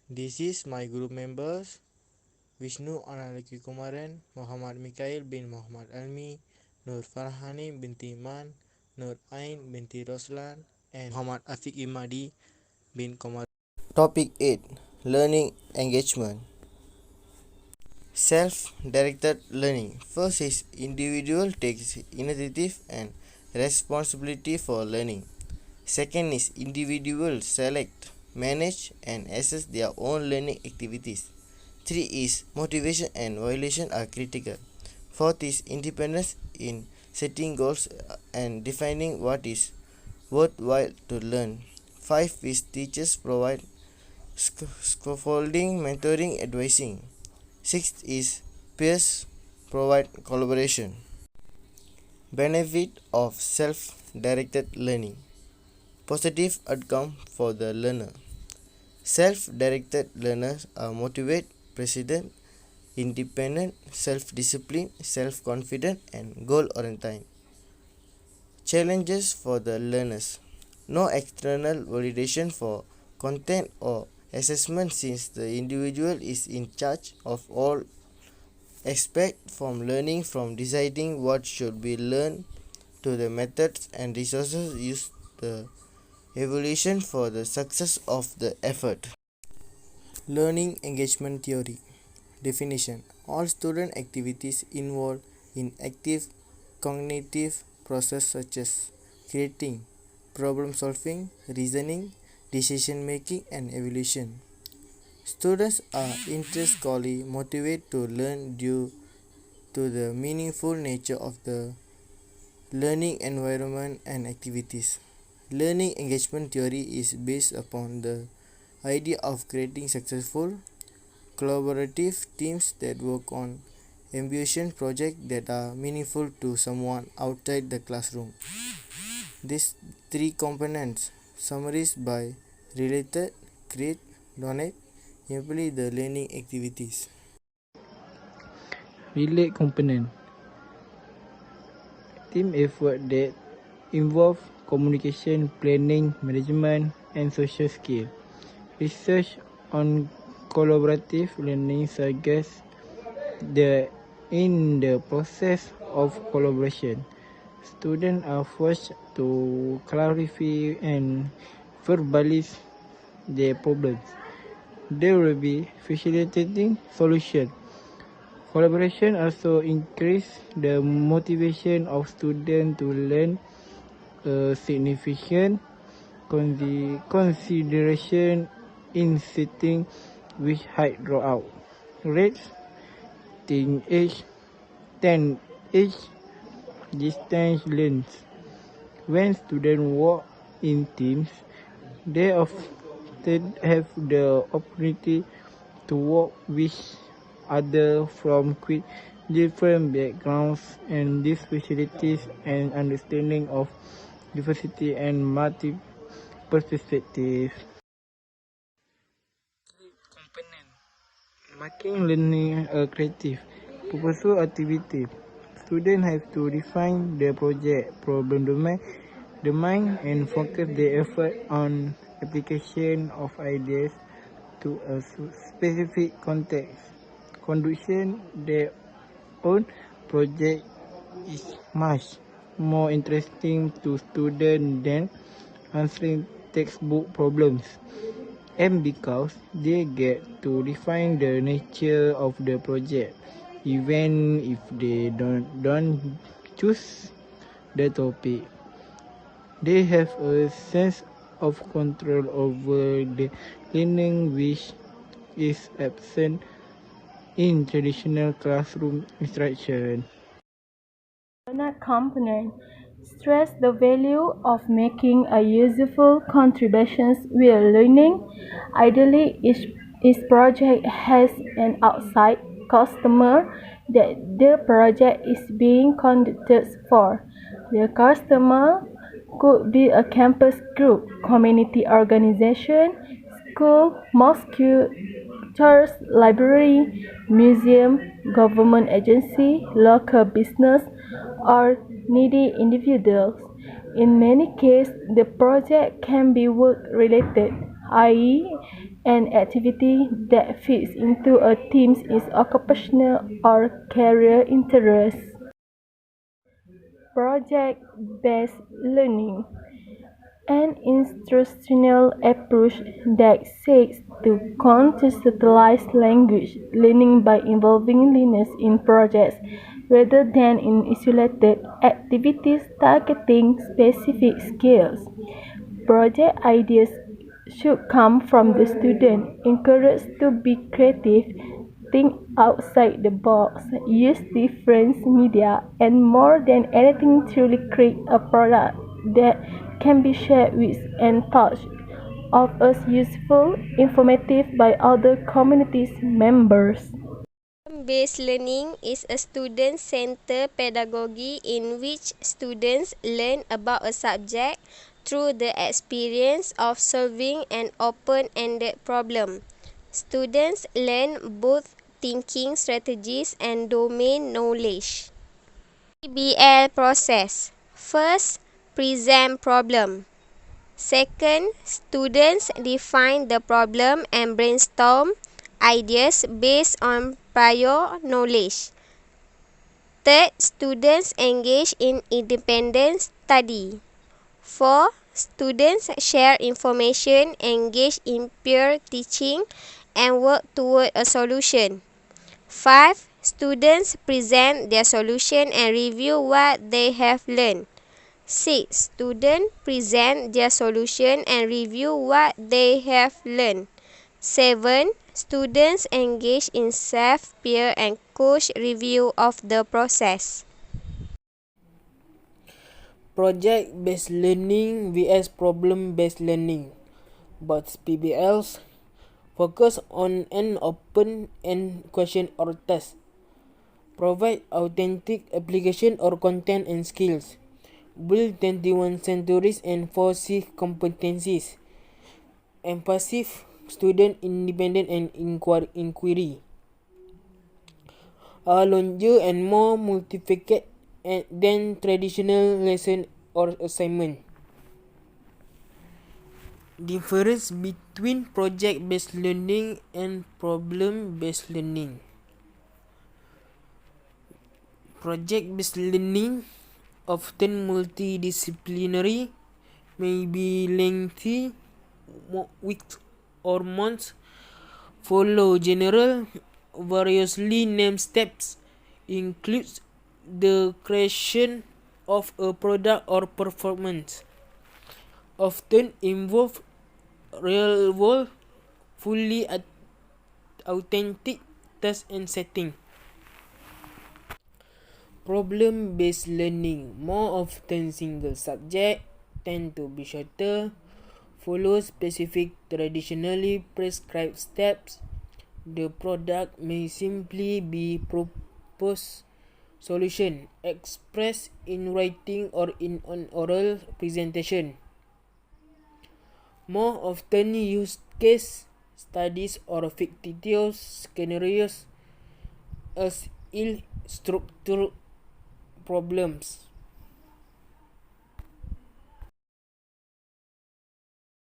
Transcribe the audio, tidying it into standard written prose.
This is my group members Vishnu Analaki Kumaran, Muhammad Mikail bin Muhammad Almi, Nur Farhani binti Iman, Nur Ain binti Roslan, and Muhammad Afiq Imadi bin Komar. Topic 8. Learning Engagement. Self-directed learning. First is individual takes initiative and responsibility for learning. Second is individual select, manage and assess their own learning activities. 3 is motivation and violation are critical. Fourth is independence in setting goals and defining what is worthwhile to learn. 5 is teachers provide scaffolding, mentoring, advising. Sixth is peers provide collaboration. Benefit of self-directed learning. Positive outcome for the learner. Self-directed learners are motivated, persistent, independent, self-disciplined, self-confident, and goal-oriented. Challenges for the learners. No external validation for content or assessment since the individual is in charge of all aspects from learning, from deciding what should be learned to the methods and resources used, the evaluation for the success of the effort. Learning engagement theory. Definition. All student activities involved in active cognitive process such as creating, problem solving, reasoning, decision making and evaluation. Students are intrinsically motivated to learn due to the meaningful nature of the learning environment and activities. Learning engagement theory is based upon the idea of creating successful, collaborative teams that work on ambitious projects that are meaningful to someone outside the classroom. These three components, summarized by related, create, donate, implement the learning activities. Relate component. Team effort that involve communication, planning, management, and social skill. Research on collaborative learning suggests that in the process of collaboration, students are forced to clarify and verbalize their problems. There will be facilitating solution. Collaboration also increases the motivation of students to learn a significant consideration in setting with high dropout rates. Teenage 10 age distance learns. When students work in teams, they often have the opportunity to work with others from quite different backgrounds, and this facilitates an understanding of diversity and multiple perspectives. Component. Making learning a creative, purposeful activity. Students have to define their project problem domain and focus their effort on application of ideas to a specific context. Conducting their own project is much more interesting to students than answering textbook problems, and because they get to define the nature of the project, even if they don't choose the topic. They have a sense of control over the learning which is absent in traditional classroom instruction. Another component stress the value of making a useful contributions while learning. Ideally, each project has an outside customer that the project is being conducted for. The customer could be a campus group, community organization, school, mosque, church, library, museum, government agency, local business, or needy individuals. In many cases, the project can be work-related. i.e., an activity that fits into a team's occupational or career interests. Project-based learning, an instructional approach that seeks to contextualize language learning by involving learners in projects rather than in isolated activities targeting specific skills. Project ideas should come from the student, encouraged to be creative, think outside the box, use different media, and more than anything truly create a product that can be shared with and thought of as useful, informative by other communities members. Based learning is a student-centered pedagogy in which students learn about a subject through the experience of solving an open-ended problem. Students learn both thinking strategies and domain knowledge. PBL process. First, present problem. Second, students define the problem and brainstorm ideas based on prior knowledge. Third, students engage in independent study. 4. Students share information, engage in peer teaching, and work toward a solution. 5. Students present their solution and review what they have learned. 6. Students present their solution and review what they have learned. 7. Students engage in self, peer, and coach review of the process. Project-based learning vs problem-based learning. Both PBLs focus on an open-end question or task, provide authentic application or content and skills, build 21st centuries and foresee competencies, emphasize student independent and inquiry, are longer and more multifaceted than traditional lesson or assignment. Difference between project-based learning and problem-based learning. Project-based learning, often multidisciplinary, may be lengthy, weeks or months, follow general, variously named steps, includes the creation of a product or performance, often involve real-world, fully authentic task and setting. Problem-based learning, more often single subject, tend to be shorter, follow specific traditionally prescribed steps. The product may simply be proposed solution expressed in writing or in an oral presentation. More often use case studies or fictitious scenarios as structured problems.